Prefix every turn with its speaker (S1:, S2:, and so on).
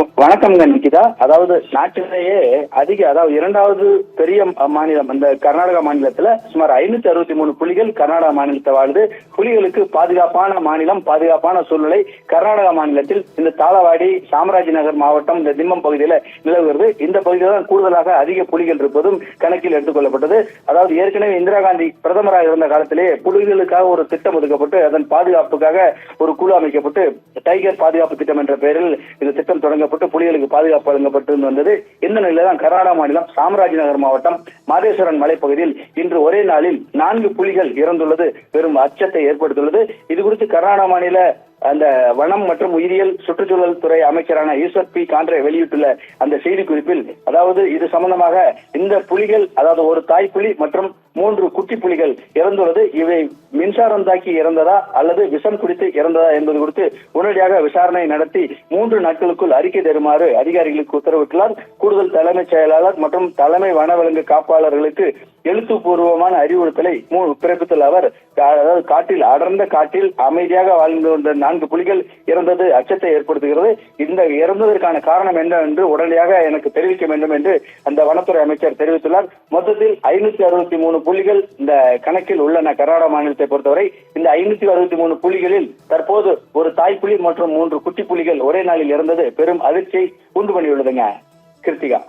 S1: வணக்கம்ங்க நிக்கிதா. அதாவது நாட்டிலேயே அதாவது இரண்டாவது பெரிய மாநிலம் அந்த கர்நாடகா மாநிலத்துல சுமார் 563 புலிகள் கர்நாடகா மாநிலத்தை வாழுது. புலிகளுக்கு பாதுகாப்பான மாநிலம், பாதுகாப்பான சூழ்நிலை கர்நாடகா மாநிலத்தில் இந்த தாளவாடி, சாமராஜ் நகர் மாவட்டம், இந்த திம்மம் பகுதியில நிலவுகிறது. இந்த பகுதியில் தான் கூடுதலாக அதிக புலிகள் இருப்பதும் கணக்கில் எடுத்துக் கொள்ளப்பட்டது. அதாவது ஏற்கனவே இந்திரா காந்தி பிரதமராக இருந்த காலத்திலேயே புலிகளுக்காக ஒரு திட்டம் ஒதுக்கப்பட்டு அதன் பாதுகாப்புக்காக ஒரு குழு அமைக்கப்பட்டு டைகர் பாதுகாப்பு திட்டம் என்ற பெயரில் இந்த திட்டம் தொடங்கப்பட்டு புலிகளுக்கு பாதுகாப்பு வழங்கப்பட்டு வந்தது. இந்த நிலையில தான் கர்நாடகா மாநிலம் சாமராஜ் நகர் மாவட்டம் மாதேஸ்வரன் மலைப்பகுதியில் இன்று ஒரே நாளில் 4 புலிகள் இறந்துள்ளது பெரும் அச்சத்தை ஏற்படுத்தியுள்ளது. இது குறித்து கர்நாடகா மாநில அந்த வனம் மற்றும் உயிரியல் சுற்றுச்சூழல் துறை அமைச்சரான ஈஸ்வர் பி காண்ட்ரே வெளியிட்டுள்ள அந்த செய்தி குறிப்பில், அதாவது இது சம்பந்தமாக இந்த புலிகள், அதாவது ஒரு தாய் புலி மற்றும் 3 குட்டி புலிகள் இறந்துள்ளது. இவை மின்சாரம் தாக்கி இறந்ததா அல்லது விஷம் குடித்து இறந்ததா என்பது குறித்து உடனடியாக விசாரணை நடத்தி 3 நாட்களுக்குள் அறிக்கை தருமாறு அதிகாரிகளுக்கு உத்தரவிட்டுள்ளார். கூடுதல் தலைமைச் செயலாளர் மற்றும் தலைமை வனவிலங்கு காப்பாளர்களுக்கு எழுத்துப்பூர்வமான அறிவுறுத்தலை பிறப்பித்துள்ள அவர், அதாவது காட்டில், அடர்ந்த காட்டில் அமைதியாக வாழ்ந்து வந்த 4 புலிகள் இறந்தது அச்சத்தை ஏற்படுத்துகிறது. இந்த இறந்ததற்கான காரணம் என்ன என்று உடனடியாக எனக்கு தெரிவிக்க வேண்டும் என்று அந்த வனத்துறை அமைச்சர் தெரிவித்துள்ளார். மொத்தத்தில் 563 புலிகள் இந்த கணக்கில் உள்ளன கர்நாடகா மாநிலத்தை பொறுத்தவரை. இந்த 563 புலிகளில் தற்போது ஒரு தாய் புலி மற்றும் 3 குட்டி புலிகள் ஒரே நாளில் இறந்தது பெரும் அதிர்ச்சியை உண்டு பண்ணியுள்ளதுங்க. கிருத்திகா.